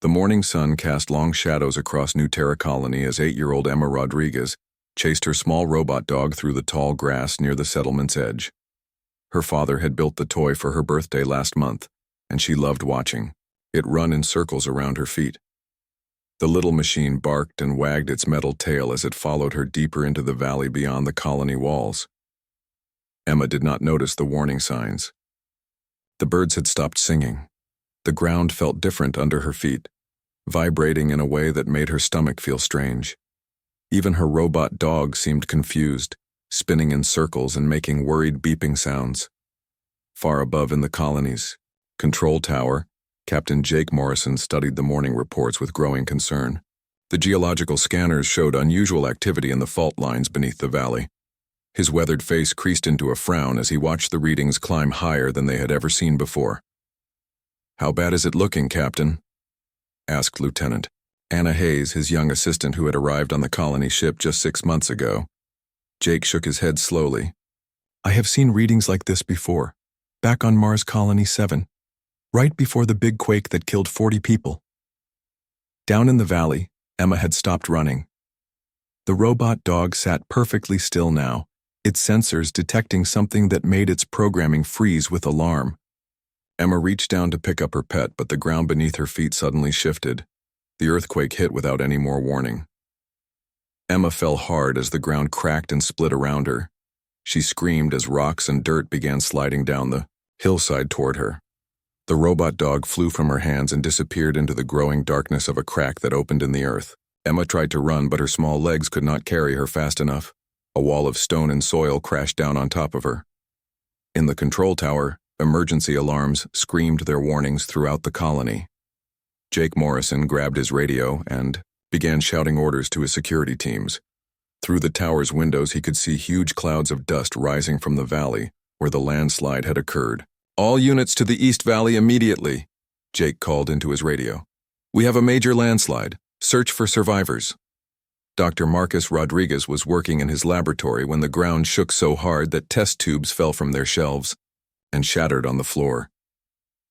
The morning sun cast long shadows across New Terra Colony as 8-year-old Emma Rodriguez chased her small robot dog through the tall grass near the settlement's edge. Her father had built the toy for her birthday last month, and she loved watching it run in circles around her feet. The little machine barked and wagged its metal tail as it followed her deeper into the valley beyond the colony walls. Emma did not notice the warning signs. The birds had stopped singing. The ground felt different under her feet, vibrating in a way that made her stomach feel strange. Even her robot dog seemed confused, spinning in circles and making worried beeping sounds. Far above in the colony's control tower, Captain Jake Morrison studied the morning reports with growing concern. The geological scanners showed unusual activity in the fault lines beneath the valley. His weathered face creased into a frown as he watched the readings climb higher than they had ever seen before. "How bad is it looking, Captain?" asked Lieutenant Anna Hayes, his young assistant who had arrived on the colony ship just 6 months ago. Jake shook his head slowly. "I have seen readings like this before, back on Mars Colony 7, right before the big quake that killed 40 people." Down in the valley, Emma had stopped running. The robot dog sat perfectly still now, its sensors detecting something that made its programming freeze with alarm. Emma reached down to pick up her pet, but the ground beneath her feet suddenly shifted. The earthquake hit without any more warning. Emma fell hard as the ground cracked and split around her. She screamed as rocks and dirt began sliding down the hillside toward her. The robot dog flew from her hands and disappeared into the growing darkness of a crack that opened in the earth. Emma tried to run, but her small legs could not carry her fast enough. A wall of stone and soil crashed down on top of her. In the control tower, emergency alarms screamed their warnings throughout the colony. Jake Morrison grabbed his radio and began shouting orders to his security teams. Through the tower's windows, he could see huge clouds of dust rising from the valley where the landslide had occurred. "All units to the East Valley immediately," Jake called into his radio. "We have a major landslide. Search for survivors." Dr. Marcus Rodriguez was working in his laboratory when the ground shook so hard that test tubes fell from their shelves and shattered on the floor.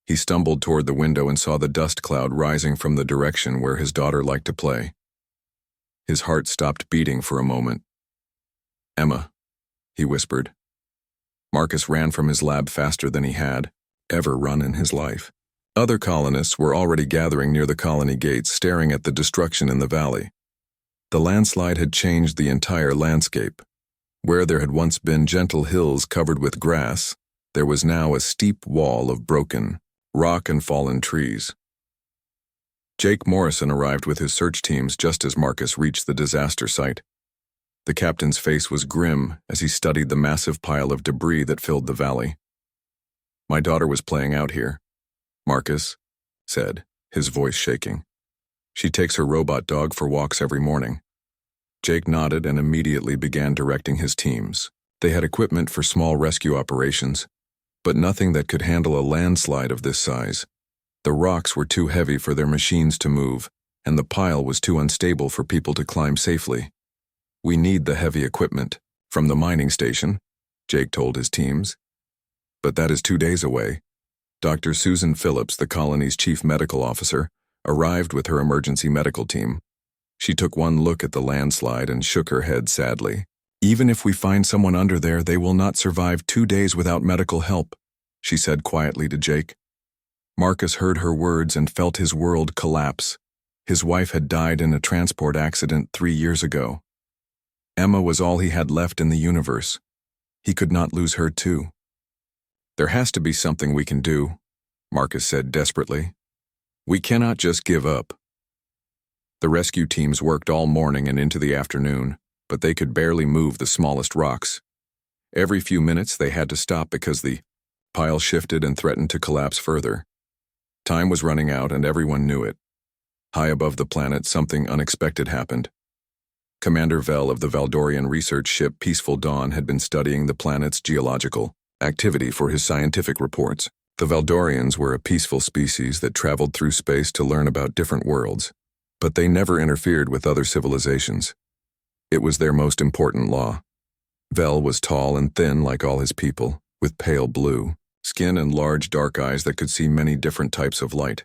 He stumbled toward the window and saw the dust cloud rising from the direction where his daughter liked to play. His heart stopped beating for a moment. "Emma," he whispered. Marcus ran from his lab faster than he had ever run in his life. Other colonists were already gathering near the colony gates, staring at the destruction in the valley. The landslide had changed the entire landscape. Where there had once been gentle hills covered with grass, there was now a steep wall of broken rock and fallen trees. Jake Morrison arrived with his search teams just as Marcus reached the disaster site. The captain's face was grim as he studied the massive pile of debris that filled the valley. "My daughter was playing out here," Marcus said, his voice shaking. "She takes her robot dog for walks every morning." Jake nodded and immediately began directing his teams. They had equipment for small rescue operations, but nothing that could handle a landslide of this size. The rocks were too heavy for their machines to move, and the pile was too unstable for people to climb safely. "We need the heavy equipment from the mining station," Jake told his teams. "But that is 2 days away." Dr. Susan Phillips, the colony's chief medical officer, arrived with her emergency medical team. She took one look at the landslide and shook her head sadly. "Even if we find someone under there, they will not survive 2 days without medical help," she said quietly to Jake. Marcus heard her words and felt his world collapse. His wife had died in a transport accident 3 years ago. Emma was all he had left in the universe. He could not lose her too. "There has to be something we can do," Marcus said desperately. "We cannot just give up." The rescue teams worked all morning and into the afternoon, but they could barely move the smallest rocks. Every few minutes they had to stop because the pile shifted and threatened to collapse further. Time was running out and everyone knew it. High above the planet, something unexpected happened. Commander Vell of the Valdorian research ship Peaceful Dawn had been studying the planet's geological activity for his scientific reports. The Valdorians were a peaceful species that traveled through space to learn about different worlds, but they never interfered with other civilizations. It was their most important law. Vell was tall and thin like all his people, with pale blue skin and large dark eyes that could see many different types of light.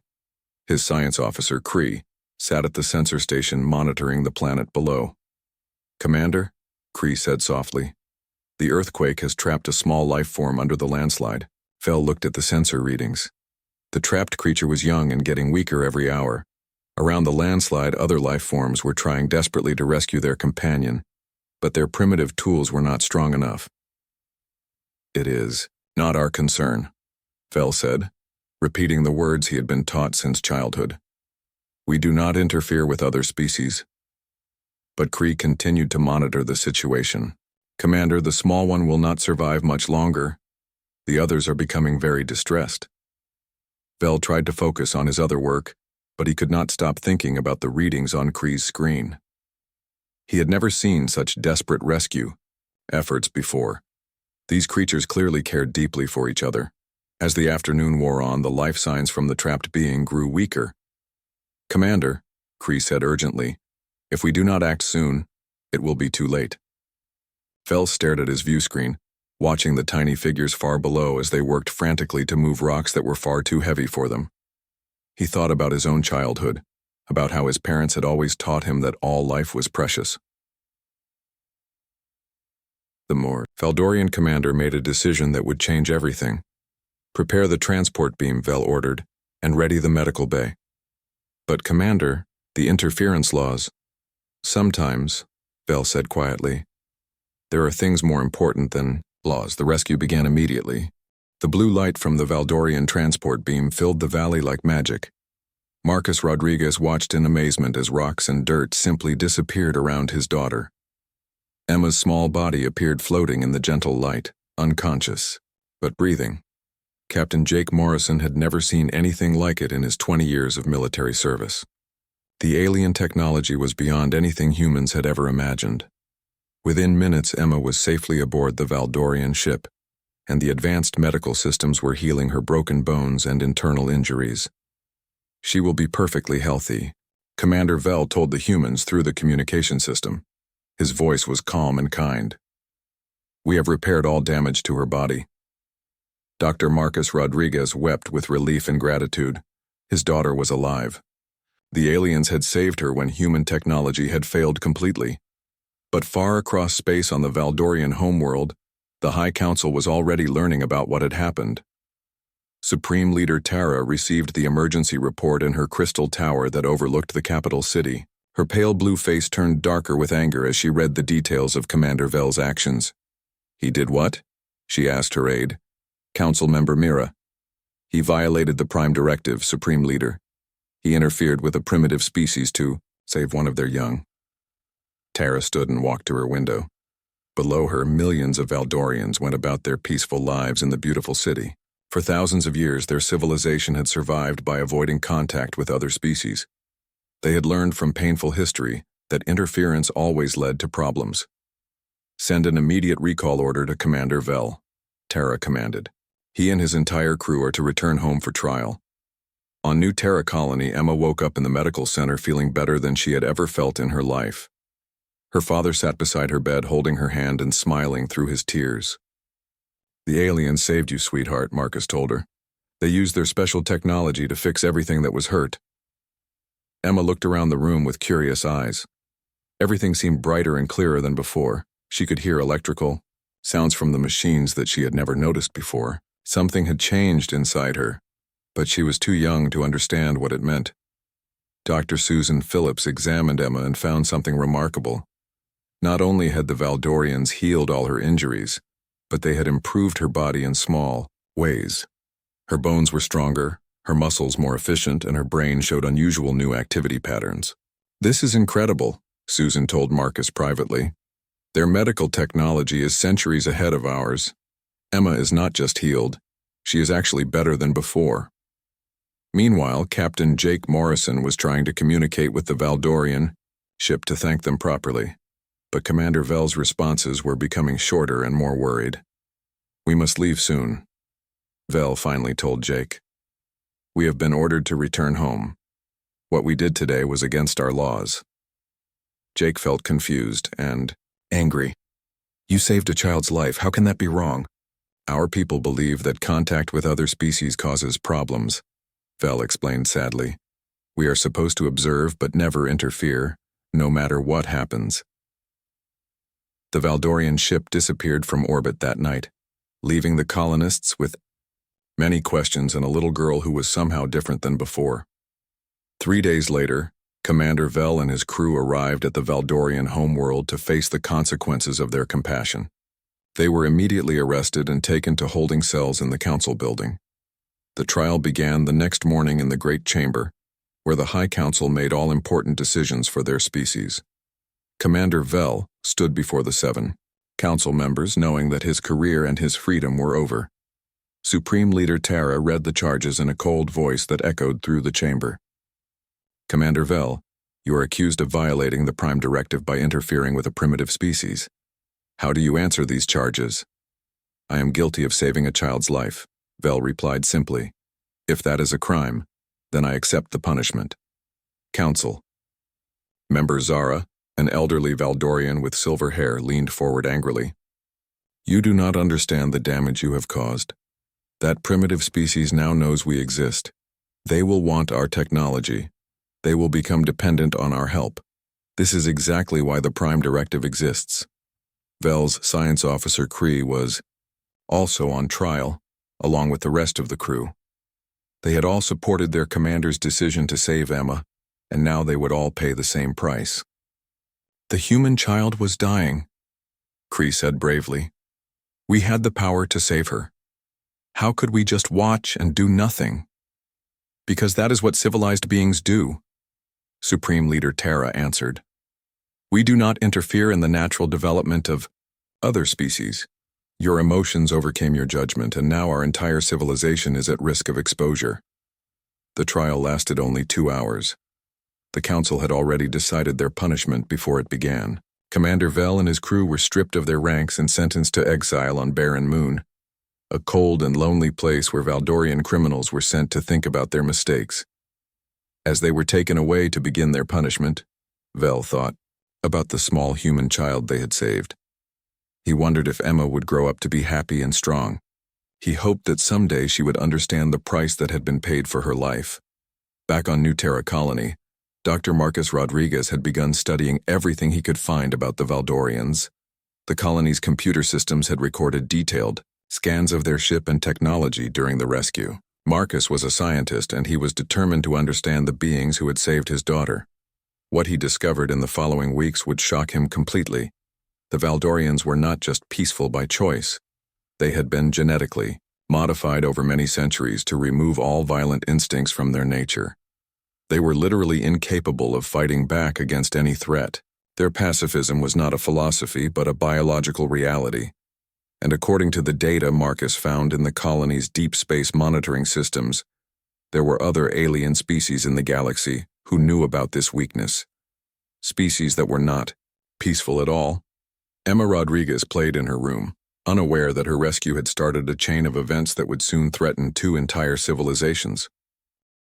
His science officer, Cree, sat at the sensor station monitoring the planet below. "Commander," Cree said softly, "the earthquake has trapped a small life form under the landslide." Vel looked at the sensor readings. The trapped creature was young and getting weaker every hour. Around the landslide, other life forms were trying desperately to rescue their companion, but their primitive tools were not strong enough. "It is not our concern," Vel said, repeating the words he had been taught since childhood. "We do not interfere with other species." But Cree continued to monitor the situation. "Commander, the small one will not survive much longer. The others are becoming very distressed." Vel tried to focus on his other work, but he could not stop thinking about the readings on Cree's screen. He had never seen such desperate rescue efforts before. These creatures clearly cared deeply for each other. As the afternoon wore on, the life signs from the trapped being grew weaker. "Commander," Cree said urgently, "if we do not act soon, it will be too late." Vel stared at his view screen, watching the tiny figures far below as they worked frantically to move rocks that were far too heavy for them. He thought about his own childhood, about how his parents had always taught him that all life was precious. The Valdorian commander made a decision that would change everything. "Prepare the transport beam," Vel ordered, "and ready the medical bay." "But Commander, the interference laws." "Sometimes," Vel said quietly, "there are things more important than laws." The rescue began immediately. The blue light from the Valdorian transport beam filled the valley like magic. Marcus Rodriguez watched in amazement as rocks and dirt simply disappeared around his daughter. Emma's small body appeared floating in the gentle light, unconscious, but breathing. Captain Jake Morrison had never seen anything like it in his 20 years of military service. The alien technology was beyond anything humans had ever imagined. Within minutes, Emma was safely aboard the Valdorian ship, and the advanced medical systems were healing her broken bones and internal injuries. "She will be perfectly healthy," Commander Vel told the humans through the communication system. His voice was calm and kind. "We have repaired all damage to her body." Dr. Marcus Rodriguez wept with relief and gratitude. His daughter was alive. The aliens had saved her when human technology had failed completely. But far across space on the Valdorian homeworld, the High Council was already learning about what had happened. Supreme Leader Tara received the emergency report in her crystal tower that overlooked the capital city. Her pale blue face turned darker with anger as she read the details of Commander Vel's actions. "He did what?" she asked her aide. "Council Member Mira." "He violated the Prime Directive, Supreme Leader. He interfered with a primitive species to save one of their young." Tara stood and walked to her window. Below her, millions of Valdorians went about their peaceful lives in the beautiful city. For thousands of years, their civilization had survived by avoiding contact with other species. They had learned from painful history that interference always led to problems. "Send an immediate recall order to Commander Vel," Tara commanded. "He and his entire crew are to return home for trial." On New Terra Colony, Emma woke up in the medical center feeling better than she had ever felt in her life. Her father sat beside her bed holding her hand and smiling through his tears. "The aliens saved you, sweetheart," Marcus told her. "They used their special technology to fix everything that was hurt." Emma looked around the room with curious eyes. Everything seemed brighter and clearer than before. She could hear electrical sounds from the machines that she had never noticed before. Something had changed inside her, but she was too young to understand what it meant. Dr. Susan Phillips examined Emma and found something remarkable. Not only had the Valdorians healed all her injuries, but they had improved her body in small ways. Her bones were stronger, her muscles more efficient, and her brain showed unusual new activity patterns. "This is incredible," Susan told Marcus privately. "Their medical technology is centuries ahead of ours. Emma is not just healed, she is actually better than before." Meanwhile, Captain Jake Morrison was trying to communicate with the Valdorian ship to thank them properly. But Commander Vel's responses were becoming shorter and more worried. "We must leave soon," Vel finally told Jake. "We have been ordered to return home. What we did today was against our laws." Jake felt confused and angry. "You saved a child's life. How can that be wrong?" "Our people believe that contact with other species causes problems," Vel explained sadly. We are supposed to observe but never interfere, no matter what happens. The Valdorian ship disappeared from orbit that night, leaving the colonists with many questions and a little girl who was somehow different than before. 3 days later, Commander Vel and his crew arrived at the Valdorian homeworld to face the consequences of their compassion. They were immediately arrested and taken to holding cells in the council building. The trial began the next morning in the Great Chamber, where the High Council made all important decisions for their species. Commander Vel stood before the 7 council members, knowing that his career and his freedom were over. Supreme Leader Tara read the charges in a cold voice that echoed through the chamber. Commander Vel, you are accused of violating the Prime Directive by interfering with a primitive species. How do you answer these charges? I am guilty of saving a child's life, Vel replied simply. If that is a crime, then I accept the punishment. Council. Member Zara, an elderly Valdorian with silver hair, leaned forward angrily. You do not understand the damage you have caused. That primitive species now knows we exist. They will want our technology. They will become dependent on our help. This is exactly why the Prime Directive exists. Vel's science officer Cree was also on trial, along with the rest of the crew. They had all supported their commander's decision to save Emma, and now they would all pay the same price. The human child was dying, Cree said bravely. We had the power to save her. How could we just watch and do nothing? Because that is what civilized beings do, Supreme Leader Tara answered. We do not interfere in the natural development of other species. Your emotions overcame your judgment, and now our entire civilization is at risk of exposure. The trial lasted only 2 hours. The council had already decided their punishment before it began. Commander Vel and his crew were stripped of their ranks and sentenced to exile on Barren Moon, a cold and lonely place where Valdorian criminals were sent to think about their mistakes. As they were taken away to begin their punishment, Vel thought about the small human child they had saved. He wondered if Emma would grow up to be happy and strong. He hoped that someday she would understand the price that had been paid for her life. Back on New Terra Colony, Dr. Marcus Rodriguez had begun studying everything he could find about the Valdorians. The colony's computer systems had recorded detailed scans of their ship and technology during the rescue. Marcus was a scientist, and he was determined to understand the beings who had saved his daughter. What he discovered in the following weeks would shock him completely. The Valdorians were not just peaceful by choice. They had been genetically modified over many centuries to remove all violent instincts from their nature. They were literally incapable of fighting back against any threat. Their pacifism was not a philosophy but a biological reality. And according to the data Marcus found in the colony's deep space monitoring systems, there were other alien species in the galaxy who knew about this weakness. Species that were not peaceful at all. Emma Rodriguez played in her room, unaware that her rescue had started a chain of events that would soon threaten 2 entire civilizations.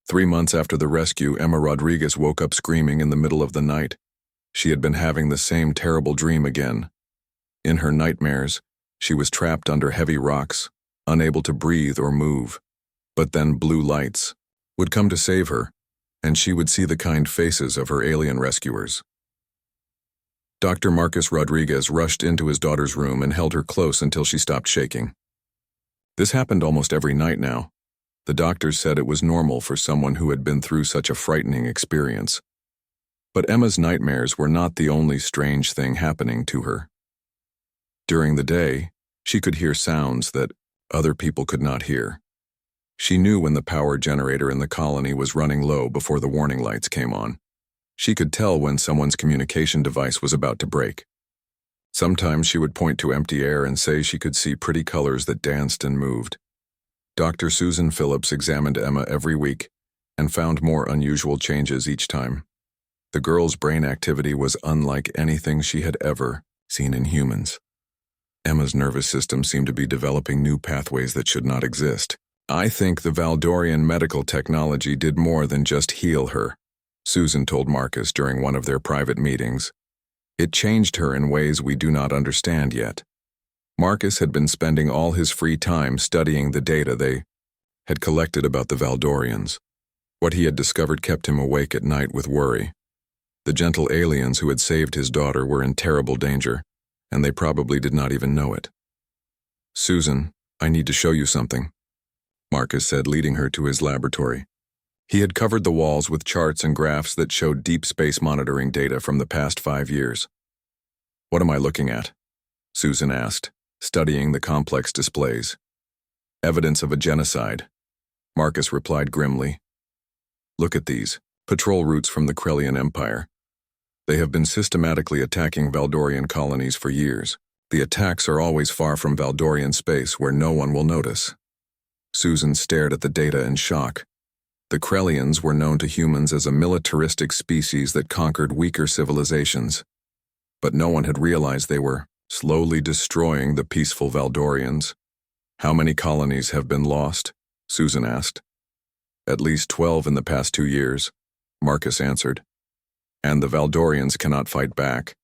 3 months after the rescue, Emma Rodriguez woke up screaming in the middle of the night. She had been having the same terrible dream again. In her nightmares, she was trapped under heavy rocks, unable to breathe or move. But then blue lights would come to save her, and she would see the kind faces of her alien rescuers. Dr. Marcus Rodriguez rushed into his daughter's room and held her close until she stopped shaking. This happened almost every night now. The doctors said it was normal for someone who had been through such a frightening experience. But Emma's nightmares were not the only strange thing happening to her. During the day, she could hear sounds that other people could not hear. She knew when the power generator in the colony was running low before the warning lights came on. She could tell when someone's communication device was about to break. Sometimes she would point to empty air and say she could see pretty colors that danced and moved. Dr. Susan Phillips examined Emma every week and found more unusual changes each time. The girl's brain activity was unlike anything she had ever seen in humans. Emma's nervous system seemed to be developing new pathways that should not exist. I think the Valdorian medical technology did more than just heal her, Susan told Marcus during one of their private meetings. It changed her in ways we do not understand yet. Marcus had been spending all his free time studying the data they had collected about the Valdorians. What he had discovered kept him awake at night with worry. The gentle aliens who had saved his daughter were in terrible danger, and they probably did not even know it. "Susan, I need to show you something," Marcus said, leading her to his laboratory. He had covered the walls with charts and graphs that showed deep space monitoring data from the past 5 years. "What am I looking at?" Susan asked, studying the complex displays. "Evidence of a genocide," Marcus replied grimly. "Look at these, patrol routes from the Krellian Empire. They have been systematically attacking Valdorian colonies for years. The attacks are always far from Valdorian space where no one will notice." Susan stared at the data in shock. The Krellians were known to humans as a militaristic species that conquered weaker civilizations. But no one had realized they were slowly destroying the peaceful Valdorians. "How many colonies have been lost?" Susan asked. "At least 12 in the past 2 years, Marcus answered. "And the Valdorians cannot fight back.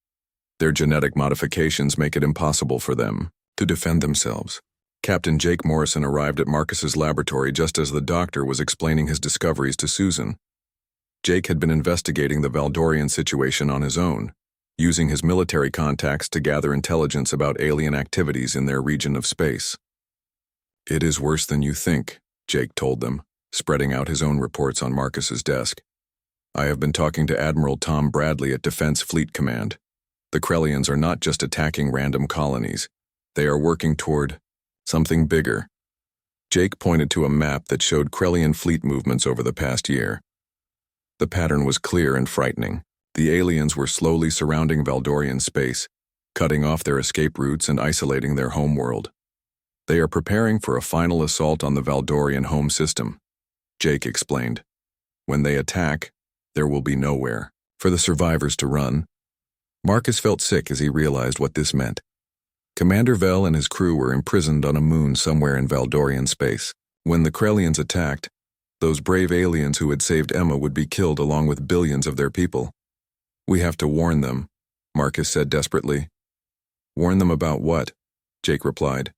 Their genetic modifications make it impossible for them to defend themselves." Captain Jake Morrison arrived at Marcus's laboratory just as the doctor was explaining his discoveries to Susan. Jake had been investigating the Valdorian situation on his own, using his military contacts to gather intelligence about alien activities in their region of space. "It is worse than you think," Jake told them, spreading out his own reports on Marcus's desk. "I have been talking to Admiral Tom Bradley at Defense Fleet Command. The Krellians are not just attacking random colonies. They are working toward something bigger." Jake pointed to a map that showed Krellian fleet movements over the past year. The pattern was clear and frightening. The aliens were slowly surrounding Valdorian space, cutting off their escape routes and isolating their homeworld. "They are preparing for a final assault on the Valdorian home system," Jake explained. "When they attack, there will be nowhere for the survivors to run." Marcus felt sick as he realized what this meant. Commander Vel and his crew were imprisoned on a moon somewhere in Valdorian space. When the Krellians attacked, those brave aliens who had saved Emma would be killed along with billions of their people. "We have to warn them," Marcus said desperately. "Warn them about what?" Jake replied.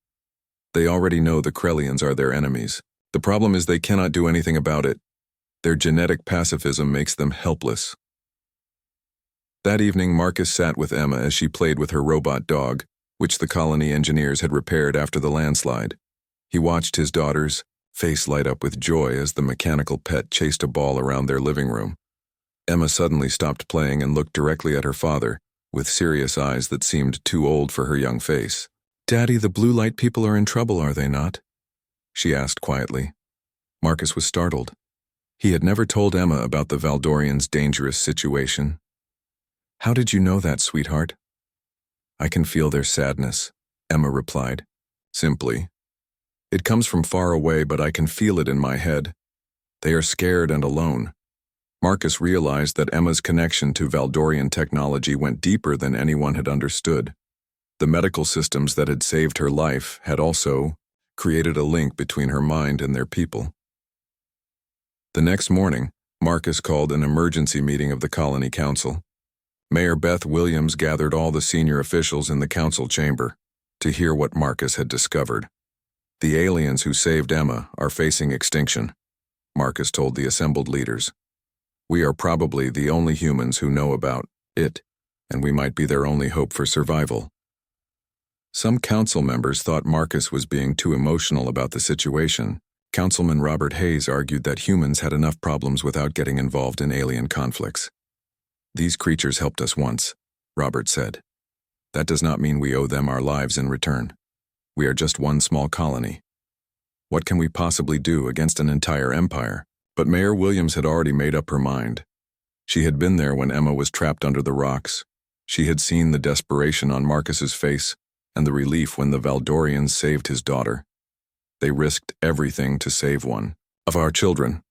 "They already know the Krellians are their enemies. The problem is they cannot do anything about it. Their genetic pacifism makes them helpless." That evening, Marcus sat with Emma as she played with her robot dog, which the colony engineers had repaired after the landslide. He watched his daughter's face light up with joy as the mechanical pet chased a ball around their living room. Emma suddenly stopped playing and looked directly at her father, with serious eyes that seemed too old for her young face. "Daddy, the blue light people are in trouble, are they not?" she asked quietly. Marcus was startled. He had never told Emma about the Valdorians' dangerous situation. "How did you know that, sweetheart?" "I can feel their sadness," Emma replied, simply. "It comes from far away, but I can feel it in my head. They are scared and alone." Marcus realized that Emma's connection to Valdorian technology went deeper than anyone had understood. The medical systems that had saved her life had also created a link between her mind and their people. The next morning, Marcus called an emergency meeting of the Colony Council. Mayor Beth Williams gathered all the senior officials in the council chamber to hear what Marcus had discovered. "The aliens who saved Emma are facing extinction," Marcus told the assembled leaders. "We are probably the only humans who know about it, and we might be their only hope for survival." Some council members thought Marcus was being too emotional about the situation. Councilman Robert Hayes argued that humans had enough problems without getting involved in alien conflicts. "These creatures helped us once," Robert said. "That does not mean we owe them our lives in return. We are just one small colony. What can we possibly do against an entire empire?" But Mayor Williams had already made up her mind. She had been there when Emma was trapped under the rocks. She had seen the desperation on Marcus's face and the relief when the Valdorians saved his daughter. "They risked everything to save one of our children,"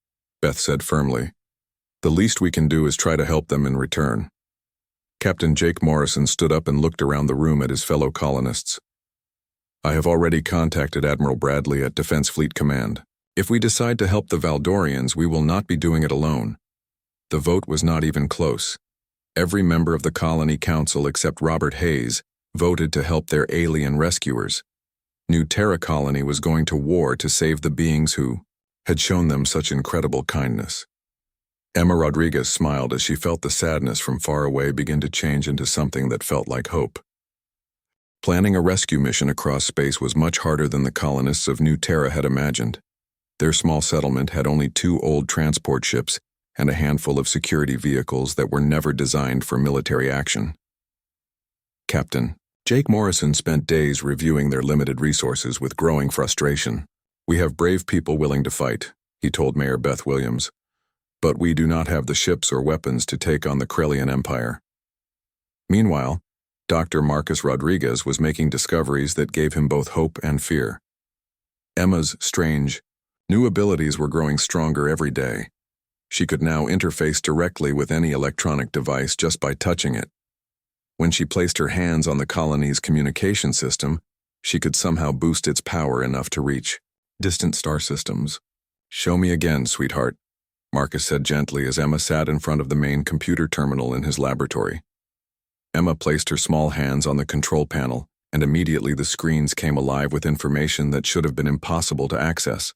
Beth said firmly. "The least we can do is try to help them in return." Captain Jake Morrison stood up and looked around the room at his fellow colonists. "I have already contacted Admiral Bradley at Defense Fleet Command. If we decide to help the Valdorians, we will not be doing it alone." The vote was not even close. Every member of the Colony Council except Robert Hayes voted to help their alien rescuers. New Terra Colony was going to war to save the beings who had shown them such incredible kindness. Emma Rodriguez smiled as she felt the sadness from far away begin to change into something that felt like hope. Planning a rescue mission across space was much harder than the colonists of New Terra had imagined. Their small settlement had only 2 old transport ships and a handful of security vehicles that were never designed for military action. Captain Jake Morrison spent days reviewing their limited resources with growing frustration. "We have brave people willing to fight," he told Mayor Beth Williams, "but we do not have the ships or weapons to take on the Krellian Empire." Meanwhile, Dr. Marcus Rodriguez was making discoveries that gave him both hope and fear. Emma's strange, new abilities were growing stronger every day. She could now interface directly with any electronic device just by touching it. When she placed her hands on the colony's communication system, she could somehow boost its power enough to reach distant star systems. "Show me again, sweetheart," Marcus said gently as Emma sat in front of the main computer terminal in his laboratory. Emma placed her small hands on the control panel, and immediately the screens came alive with information that should have been impossible to access.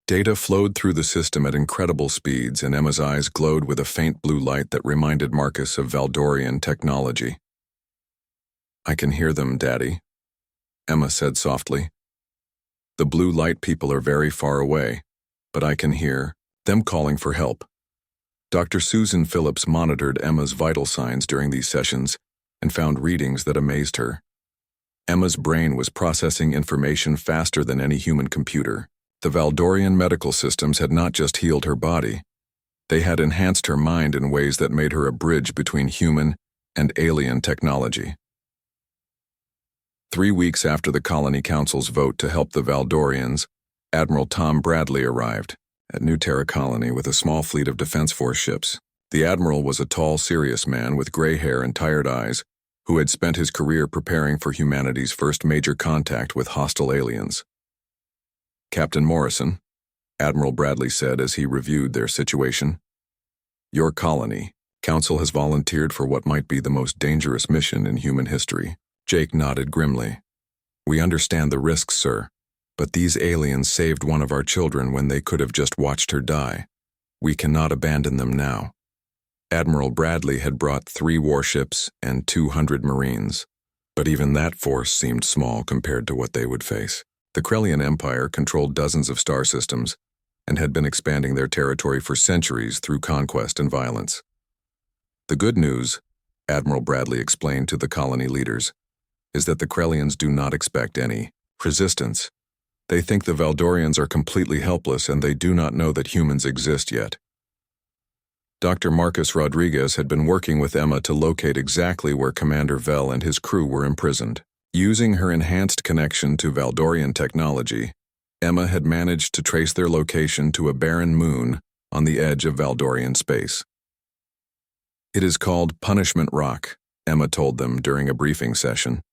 Data flowed through the system at incredible speeds, and Emma's eyes glowed with a faint blue light that reminded Marcus of Valdorian technology. "I can hear them, Daddy," Emma said softly. "The blue light people are very far away, but I can hear them calling for help." Dr. Susan Phillips monitored Emma's vital signs during these sessions and found readings that amazed her. Emma's brain was processing information faster than any human computer. The Valdorian medical systems had not just healed her body, they had enhanced her mind in ways that made her a bridge between human and alien technology. 3 weeks after the Colony Council's vote to help the Valdorians, Admiral Tom Bradley arrived at New Terra Colony with a small fleet of Defense Force ships. The Admiral was a tall, serious man with gray hair and tired eyes who had spent his career preparing for humanity's first major contact with hostile aliens. "Captain Morrison," Admiral Bradley said as he reviewed their situation, "Your colony, Council has volunteered for what might be the most dangerous mission in human history." Jake nodded grimly. "We understand the risks, sir, but these aliens saved one of our children when they could have just watched her die. We cannot abandon them now." Admiral Bradley had brought 3 warships and 200 Marines, but even that force seemed small compared to what they would face. The Krellian Empire controlled dozens of star systems and had been expanding their territory for centuries through conquest and violence. "The good news," Admiral Bradley explained to the colony leaders, "is that the Krellians do not expect any resistance. They think the Valdorians are completely helpless and they do not know that humans exist yet." Dr. Marcus Rodriguez had been working with Emma to locate exactly where Commander Vell and his crew were imprisoned. Using her enhanced connection to Valdorian technology, Emma had managed to trace their location to a barren moon on the edge of Valdorian space. "It is called Punishment Rock," Emma told them during a briefing session.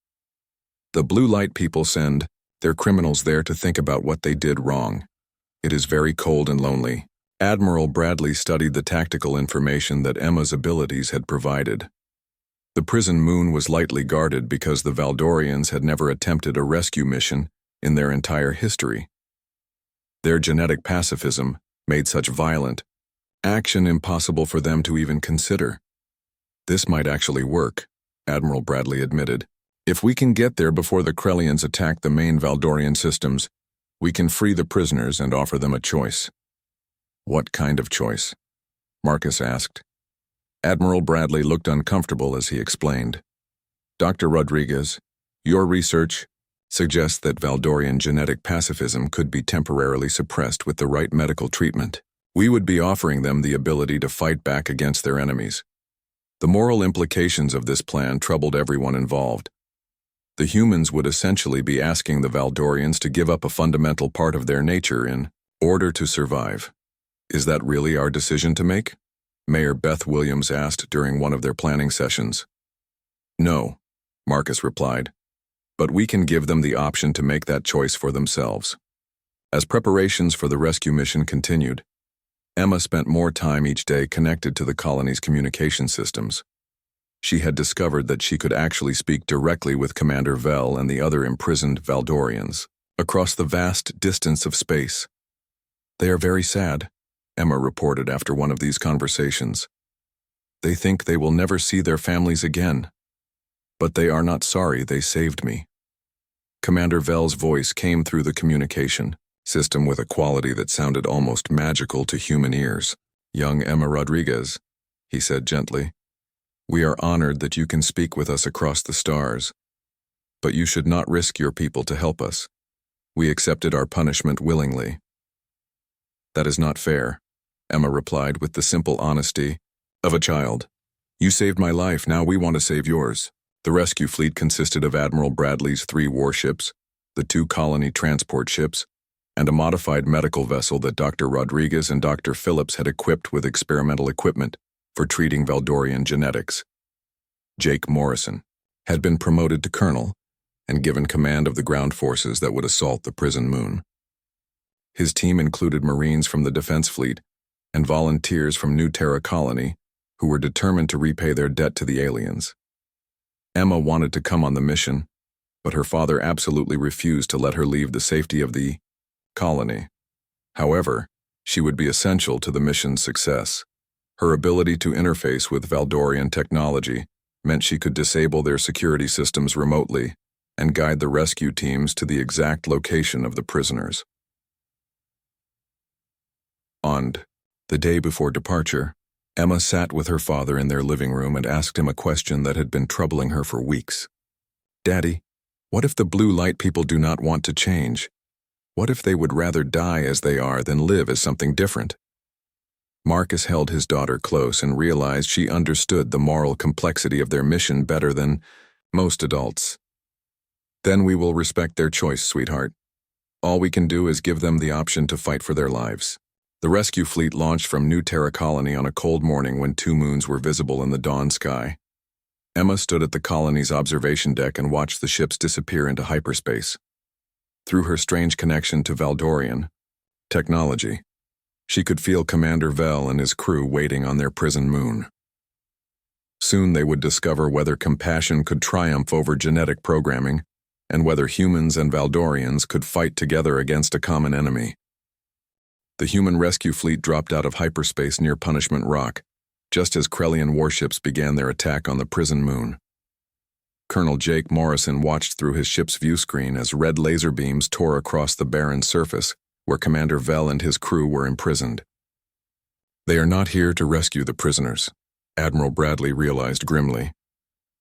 "The blue light people send their criminals there to think about what they did wrong. It is very cold and lonely." Admiral Bradley studied the tactical information that Emma's abilities had provided. The prison moon was lightly guarded because the Valdorians had never attempted a rescue mission in their entire history. Their genetic pacifism made such violent action impossible for them to even consider. "This might actually work," Admiral Bradley admitted. "If we can get there before the Krellians attack the main Valdorian systems, we can free the prisoners and offer them a choice." "What kind of choice?" Marcus asked. Admiral Bradley looked uncomfortable as he explained. "Dr. Rodriguez, your research suggests that Valdorian genetic pacifism could be temporarily suppressed with the right medical treatment. We would be offering them the ability to fight back against their enemies." The moral implications of this plan troubled everyone involved. The humans would essentially be asking the Valdorians to give up a fundamental part of their nature in order to survive. "Is that really our decision to make?" Mayor Beth Williams asked during one of their planning sessions. "No," Marcus replied, "but we can give them the option to make that choice for themselves." As preparations for the rescue mission continued, Emma spent more time each day connected to the colony's communication systems. She had discovered that she could actually speak directly with Commander Vell and the other imprisoned Valdorians across the vast distance of space. "They are very sad," Emma reported after one of these conversations. They think they will never see their families again. But they are not sorry they saved me. Commander Vel's voice came through the communication system with a quality that sounded almost magical to human ears. Young Emma Rodriguez, he said gently, we are honored that you can speak with us across the stars. But you should not risk your people to help us. We accepted our punishment willingly. That is not fair, Emma replied with the simple honesty of a child. You saved my life, now we want to save yours. The rescue fleet consisted of Admiral Bradley's 3 warships, the 2 colony transport ships, and a modified medical vessel that Dr. Rodriguez and Dr. Phillips had equipped with experimental equipment for treating Valdorian genetics. Jake Morrison had been promoted to colonel and given command of the ground forces that would assault the prison moon. His team included Marines from the Defense Fleet and volunteers from New Terra Colony who were determined to repay their debt to the aliens. Emma wanted to come on the mission, but her father absolutely refused to let her leave the safety of the colony. However, she would be essential to the mission's success. Her ability to interface with Valdorian technology meant she could disable their security systems remotely and guide the rescue teams to the exact location of the prisoners. On the day before departure, Emma sat with her father in their living room and asked him a question that had been troubling her for weeks. Daddy, what if the blue light people do not want to change? What if they would rather die as they are than live as something different? Marcus held his daughter close and realized she understood the moral complexity of their mission better than most adults. Then we will respect their choice, sweetheart. All we can do is give them the option to fight for their lives. The rescue fleet launched from New Terra Colony on a cold morning when 2 moons were visible in the dawn sky. Emma stood at the colony's observation deck and watched the ships disappear into hyperspace. Through her strange connection to Valdorian technology, she could feel Commander Vel and his crew waiting on their prison moon. Soon they would discover whether compassion could triumph over genetic programming and whether humans and Valdorians could fight together against a common enemy. The human rescue fleet dropped out of hyperspace near Punishment Rock, just as Krellian warships began their attack on the prison moon. Colonel Jake Morrison watched through his ship's view screen as red laser beams tore across the barren surface where Commander Vel and his crew were imprisoned. They are not here to rescue the prisoners, Admiral Bradley realized grimly.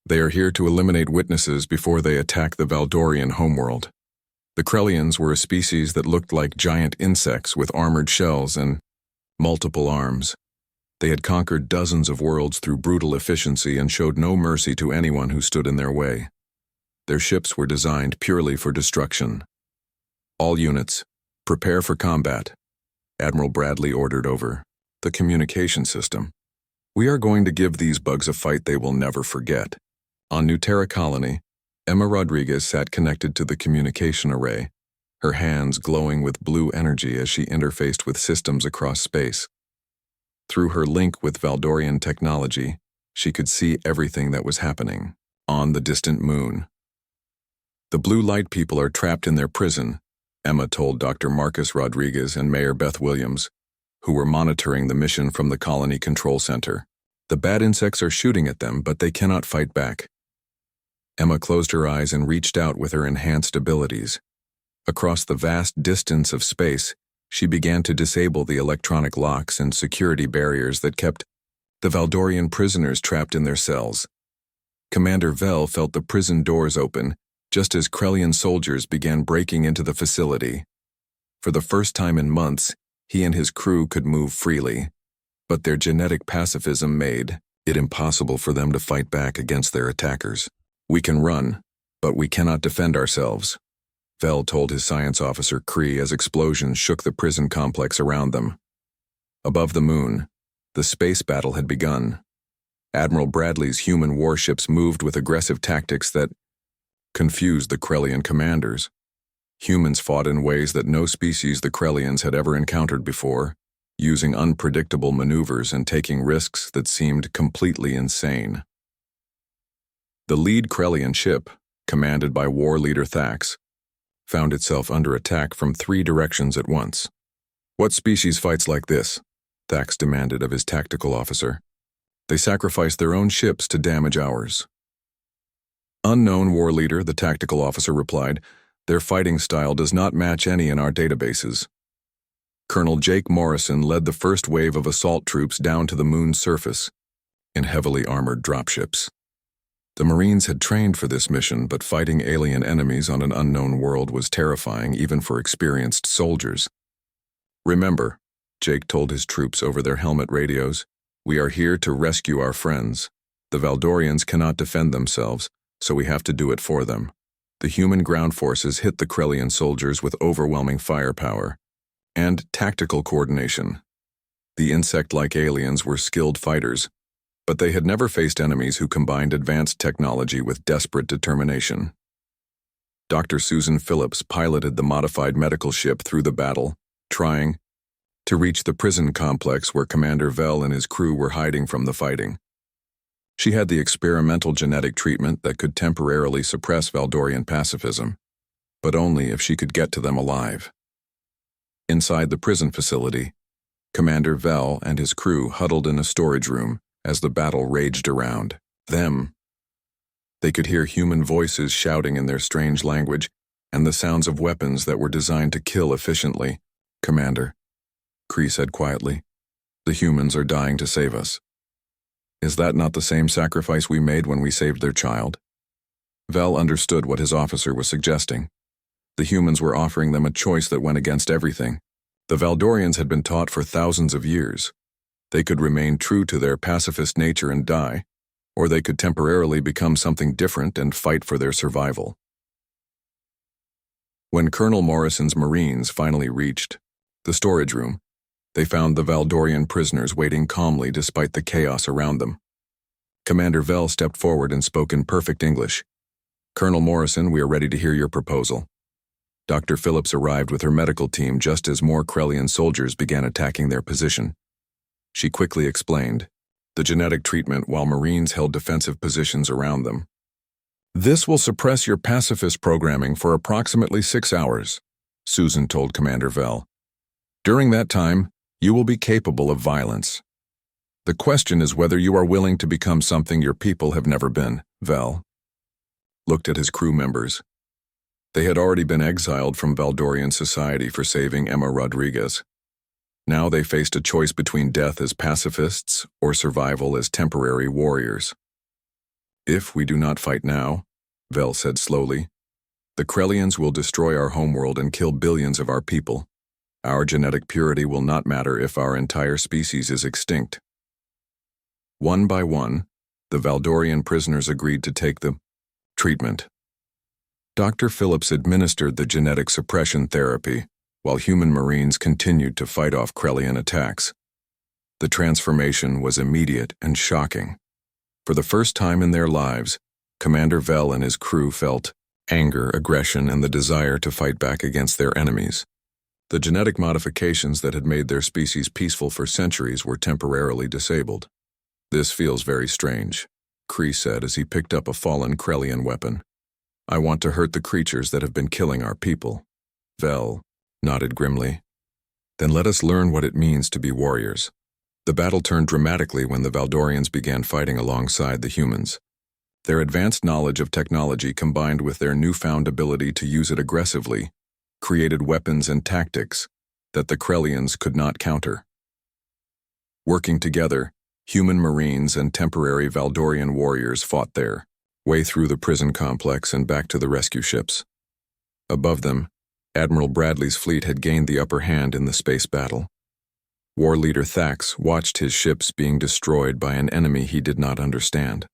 They are here to eliminate witnesses before they attack the Valdorian homeworld. The Krellians were a species that looked like giant insects with armored shells and multiple arms. They had conquered dozens of worlds through brutal efficiency and showed no mercy to anyone who stood in their way. Their ships were designed purely for destruction. All units, prepare for combat, Admiral Bradley ordered over the communication system. We are going to give these bugs a fight they will never forget. On New Terra Colony, Emma Rodriguez sat connected to the communication array, her hands glowing with blue energy as she interfaced with systems across space. Through her link with Valdorian technology, she could see everything that was happening on the distant moon. The blue light people are trapped in their prison, Emma told Dr. Marcus Rodriguez and Mayor Beth Williams, who were monitoring the mission from the colony control center. The bad insects are shooting at them, but they cannot fight back. Emma closed her eyes and reached out with her enhanced abilities. Across the vast distance of space, she began to disable the electronic locks and security barriers that kept the Valdorian prisoners trapped in their cells. Commander Vel felt the prison doors open, just as Krellian soldiers began breaking into the facility. For the first time in months, he and his crew could move freely, but their genetic pacifism made it impossible for them to fight back against their attackers. We can run, but we cannot defend ourselves, Vel told his science officer Cree as explosions shook the prison complex around them. Above the moon, the space battle had begun. Admiral Bradley's human warships moved with aggressive tactics that confused the Krellian commanders. Humans fought in ways that no species the Krellians had ever encountered before, using unpredictable maneuvers and taking risks that seemed completely insane. The lead Krellian ship, commanded by war leader Thax, found itself under attack from 3 directions at once. What species fights like this? Thax demanded of his tactical officer. They sacrificed their own ships to damage ours. Unknown war leader, the tactical officer replied. Their fighting style does not match any in our databases. Colonel Jake Morrison led the first wave of assault troops down to the moon's surface in heavily armored dropships. The Marines had trained for this mission, but fighting alien enemies on an unknown world was terrifying even for experienced soldiers. Remember, Jake told his troops over their helmet radios, we are here to rescue our friends. The Valdorians cannot defend themselves, so we have to do it for them. The human ground forces hit the Krellian soldiers with overwhelming firepower and tactical coordination. The insect-like aliens were skilled fighters, but they had never faced enemies who combined advanced technology with desperate determination. Dr. Susan Phillips piloted the modified medical ship through the battle, trying to reach the prison complex where Commander Vell and his crew were hiding from the fighting. She had the experimental genetic treatment that could temporarily suppress Valdorian pacifism, but only if she could get to them alive. Inside the prison facility, Commander Vell and his crew huddled in a storage room as the battle raged around them. They could hear human voices shouting in their strange language and the sounds of weapons that were designed to kill efficiently. Commander, Kree said quietly, the humans are dying to save us. Is that not the same sacrifice we made when we saved their child? Vell understood what his officer was suggesting. The humans were offering them a choice that went against everything. The Valdorians had been taught for thousands of years. They could remain true to their pacifist nature and die, or they could temporarily become something different and fight for their survival. When Colonel Morrison's Marines finally reached the storage room, they found the Valdorian prisoners waiting calmly despite the chaos around them. Commander Vell stepped forward and spoke in perfect English. Colonel Morrison, we are ready to hear your proposal. Dr. Phillips arrived with her medical team just as more Krellian soldiers began attacking their position. She quickly explained the genetic treatment while Marines held defensive positions around them. This will suppress your pacifist programming for approximately 6 hours, Susan told Commander Vell. During that time, you will be capable of violence. The question is whether you are willing to become something your people have never been. Vell looked at his crew members. They had already been exiled from Valdorian society for saving Emma Rodriguez. Now they faced a choice between death as pacifists or survival as temporary warriors. If we do not fight now, Vell said slowly, the Krellians will destroy our homeworld and kill billions of our people. Our genetic purity will not matter if our entire species is extinct. One by one, the Valdorian prisoners agreed to take the treatment. Dr. Phillips administered the genetic suppression therapy, while human Marines continued to fight off Krellian attacks. The transformation was immediate and shocking. For the first time in their lives, Commander Vell and his crew felt anger, aggression, and the desire to fight back against their enemies. The genetic modifications that had made their species peaceful for centuries were temporarily disabled. This feels very strange, Kree said as he picked up a fallen Krellian weapon. I want to hurt the creatures that have been killing our people. Vell nodded grimly. Then let us learn what it means to be warriors. The battle turned dramatically when the Valdorians began fighting alongside the humans. Their advanced knowledge of technology combined with their newfound ability to use it aggressively created weapons and tactics that the Krellians could not counter. Working together, human Marines and temporary Valdorian warriors fought their way through the prison complex and back to the rescue ships. Above them, Admiral Bradley's fleet had gained the upper hand in the space battle. War leader Thax watched his ships being destroyed by an enemy he did not understand.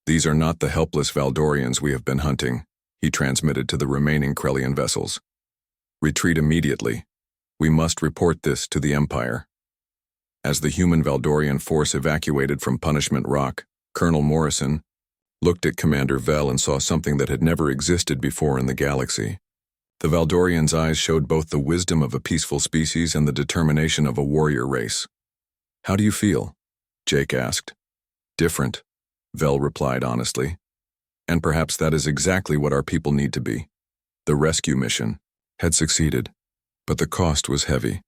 These are not the helpless Valdorians we have been hunting, he transmitted to the remaining Krellian vessels. Retreat immediately. We must report this to the Empire. As the human Valdorian force evacuated from Punishment Rock, Colonel Morrison looked at Commander Vell and saw something that had never existed before in the galaxy. The Valdorian's eyes showed both the wisdom of a peaceful species and the determination of a warrior race. How do you feel? Jake asked. Different, Vell replied honestly. And perhaps that is exactly what our people need to be. The rescue mission had succeeded, but the cost was heavy.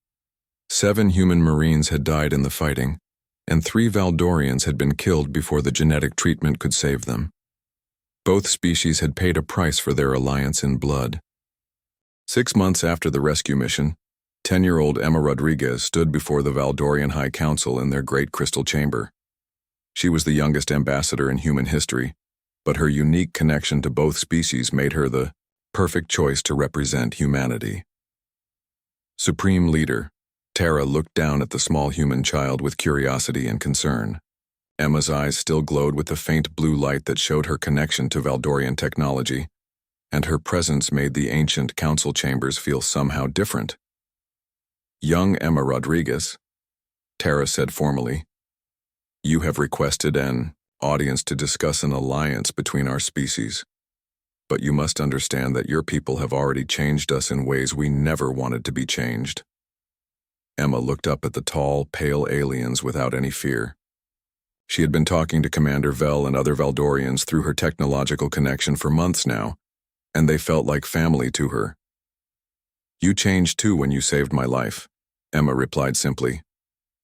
7 human Marines had died in the fighting, and 3 Valdorians had been killed before the genetic treatment could save them. Both species had paid a price for their alliance in blood. 6 months after the rescue mission, 10-year-old Emma Rodriguez stood before the Valdorian High Council in their great crystal chamber. She was the youngest ambassador in human history, but her unique connection to both species made her the perfect choice to represent humanity. Supreme Leader, Tara looked down at the small human child with curiosity and concern. Emma's eyes still glowed with the faint blue light that showed her connection to Valdorian technology, and her presence made the ancient council chambers feel somehow different. Young Emma Rodriguez, Tara said formally, you have requested an audience to discuss an alliance between our species. But you must understand that your people have already changed us in ways we never wanted to be changed. Emma looked up at the tall, pale aliens without any fear. She had been talking to Commander Vel and other Valdorians through her technological connection for months now, and they felt like family to her. You changed too when you saved my life, Emma replied simply.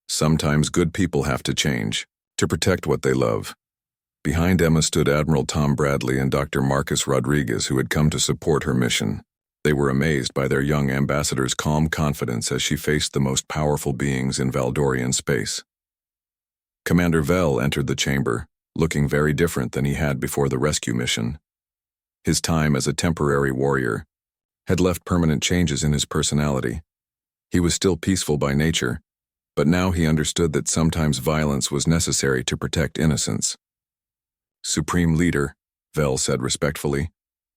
Sometimes good people have to change, to protect what they love. Behind Emma stood Admiral Tom Bradley and Dr. Marcus Rodriguez, who had come to support her mission. They were amazed by their young ambassador's calm confidence as she faced the most powerful beings in Valdorian space. Commander Vel entered the chamber, looking very different than he had before the rescue mission. His time as a temporary warrior had left permanent changes in his personality. He was still peaceful by nature, but now he understood that sometimes violence was necessary to protect innocence. Supreme Leader, Vel said respectfully,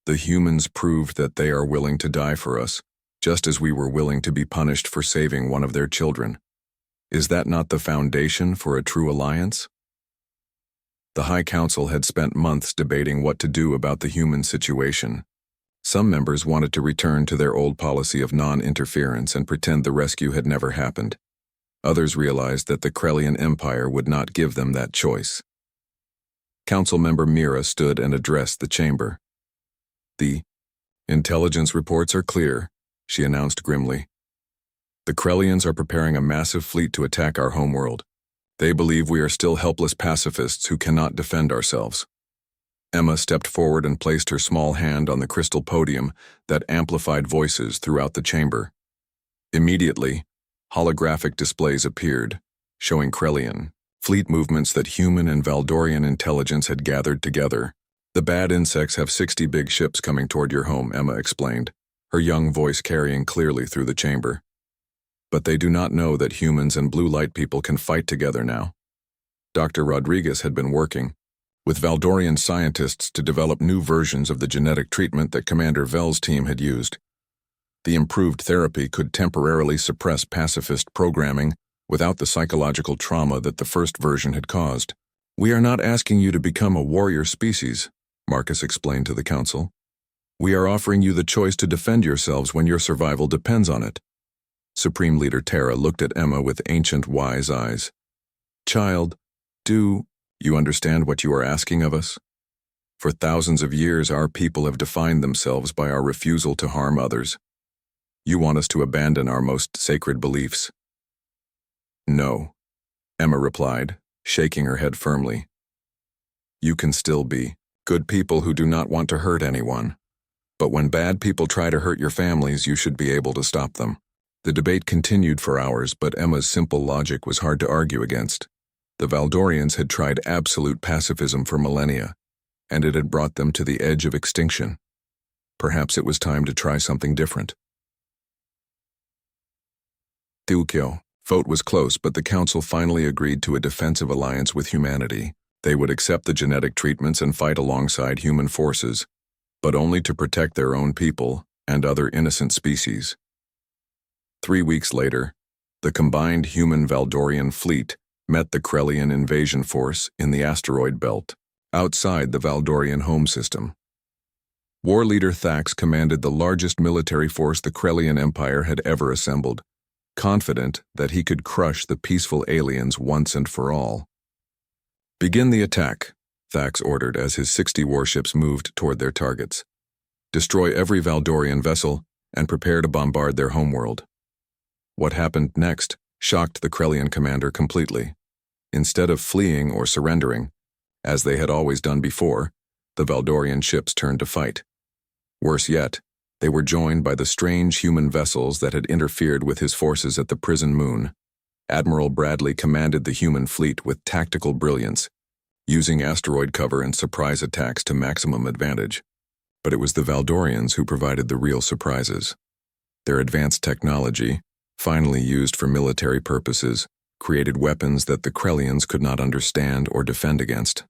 the humans proved that they are willing to die for us, just as we were willing to be punished for saving one of their children. Is that not the foundation for a true alliance? The High Council had spent months debating what to do about the human situation. Some members wanted to return to their old policy of non-interference and pretend the rescue had never happened. Others realized that the Krellian Empire would not give them that choice. Council member Mira stood and addressed the chamber. The intelligence reports are clear, she announced grimly. The Krellians are preparing a massive fleet to attack our homeworld. They believe we are still helpless pacifists who cannot defend ourselves. Emma stepped forward and placed her small hand on the crystal podium that amplified voices throughout the chamber. Immediately, holographic displays appeared, showing Krellian fleet movements that human and Valdorian intelligence had gathered together. The bad insects have 60 big ships coming toward your home, Emma explained, her young voice carrying clearly through the chamber. But they do not know that humans and blue light people can fight together now. Dr. Rodriguez had been working with Valdorian scientists to develop new versions of the genetic treatment that Commander Vel's team had used. The improved therapy could temporarily suppress pacifist programming without the psychological trauma that the first version had caused. We are not asking you to become a warrior species, Marcus explained to the council. We are offering you the choice to defend yourselves when your survival depends on it. Supreme Leader Tara looked at Emma with ancient, wise eyes. Child, do you understand what you are asking of us? For thousands of years, our people have defined themselves by our refusal to harm others. You want us to abandon our most sacred beliefs. No, Emma replied, shaking her head firmly. You can still be good people who do not want to hurt anyone. But when bad people try to hurt your families, you should be able to stop them. The debate continued for hours, but Emma's simple logic was hard to argue against. The Valdorians had tried absolute pacifism for millennia, and it had brought them to the edge of extinction. Perhaps it was time to try something different. Tiukyo. Vote was close, but the council finally agreed to a defensive alliance with humanity. They would accept the genetic treatments and fight alongside human forces, but only to protect their own people and other innocent species. 3 weeks later, the combined human-Valdorian fleet met the Krellian invasion force in the asteroid belt, outside the Valdorian home system. War leader Thax commanded the largest military force the Krellian Empire had ever assembled, confident that he could crush the peaceful aliens once and for all. Begin the attack, Thax ordered as his 60 warships moved toward their targets. Destroy every Valdorian vessel and prepare to bombard their homeworld. What happened next shocked the Krellian commander completely. Instead of fleeing or surrendering, as they had always done before, the Valdorian ships turned to fight. Worse yet, they were joined by the strange human vessels that had interfered with his forces at the prison moon. Admiral Bradley commanded the human fleet with tactical brilliance, using asteroid cover and surprise attacks to maximum advantage. But it was the Valdorians who provided the real surprises. Their advanced technology, finally used for military purposes, created weapons that the Krellians could not understand or defend against.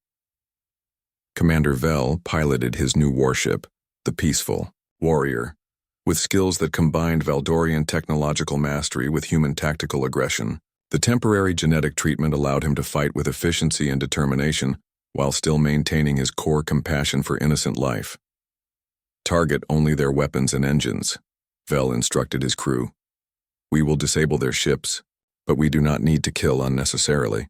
Commander Vel piloted his new warship, the Peaceful Warrior, with skills that combined Valdorian technological mastery with human tactical aggression. The temporary genetic treatment allowed him to fight with efficiency and determination while still maintaining his core compassion for innocent life. Target only their weapons and engines, Vel instructed his crew. We will disable their ships, but we do not need to kill unnecessarily.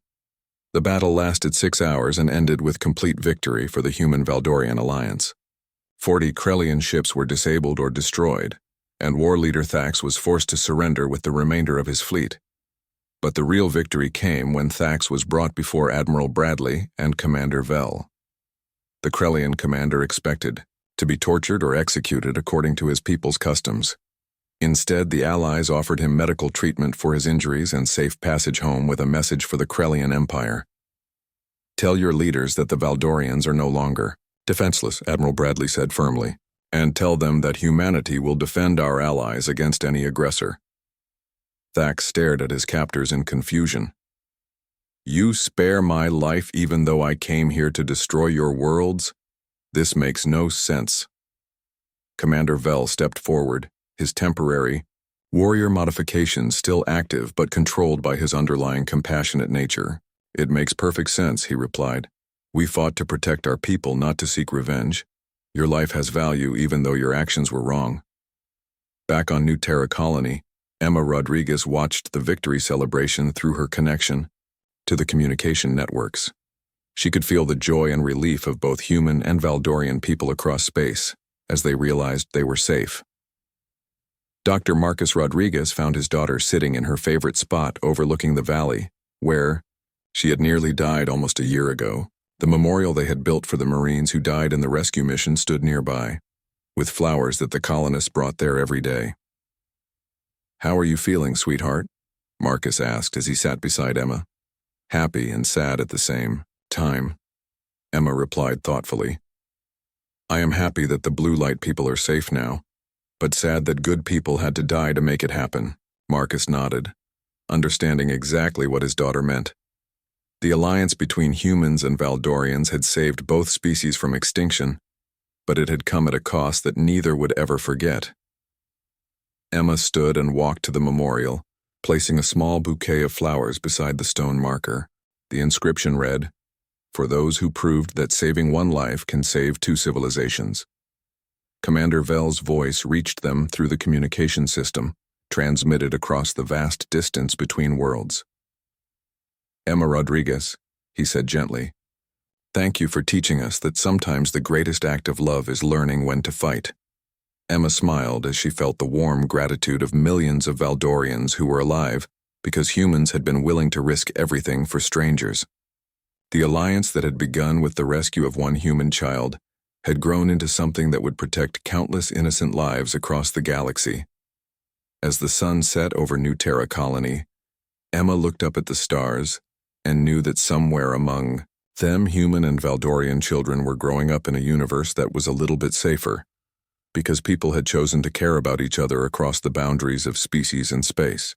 The battle lasted 6 hours and ended with complete victory for the human-Valdorian alliance. 40 Krellian ships were disabled or destroyed, and war leader Thax was forced to surrender with the remainder of his fleet. But the real victory came when Thax was brought before Admiral Bradley and Commander Vel. The Krellian commander expected to be tortured or executed according to his people's customs. Instead, the Allies offered him medical treatment for his injuries and safe passage home with a message for the Krellian Empire. Tell your leaders that the Valdorians are no longer defenseless, Admiral Bradley said firmly, and tell them that humanity will defend our allies against any aggressor. Thax stared at his captors in confusion. You spare my life even though I came here to destroy your worlds? This makes no sense. Commander Vel stepped forward, his temporary warrior modification still active but controlled by his underlying compassionate nature. It makes perfect sense, he replied. We fought to protect our people, not to seek revenge. Your life has value even though your actions were wrong. Back on New Terra Colony, Emma Rodriguez watched the victory celebration through her connection to the communication networks. She could feel the joy and relief of both human and Valdorian people across space as they realized they were safe. Dr. Marcus Rodriguez found his daughter sitting in her favorite spot overlooking the valley, where she had nearly died almost a year ago. The memorial they had built for the Marines who died in the rescue mission stood nearby, with flowers that the colonists brought there every day. How are you feeling, sweetheart? Marcus asked as he sat beside Emma. Happy and sad at the same time, Emma replied thoughtfully. I am happy that the blue light people are safe now, but sad that good people had to die to make it happen. Marcus nodded, understanding exactly what his daughter meant. The alliance between humans and Valdorians had saved both species from extinction, but it had come at a cost that neither would ever forget. Emma stood and walked to the memorial, placing a small bouquet of flowers beside the stone marker. The inscription read, "For those who proved that saving one life can save 2 civilizations." Commander Vel's voice reached them through the communication system, transmitted across the vast distance between worlds. Emma Rodriguez, he said gently, thank you for teaching us that sometimes the greatest act of love is learning when to fight. Emma smiled as she felt the warm gratitude of millions of Valdorians who were alive because humans had been willing to risk everything for strangers. The alliance that had begun with the rescue of one human child had grown into something that would protect countless innocent lives across the galaxy. As the sun set over New Terra Colony, Emma looked up at the stars and knew that somewhere among them human and Valdorian children were growing up in a universe that was a little bit safer, because people had chosen to care about each other across the boundaries of species and space.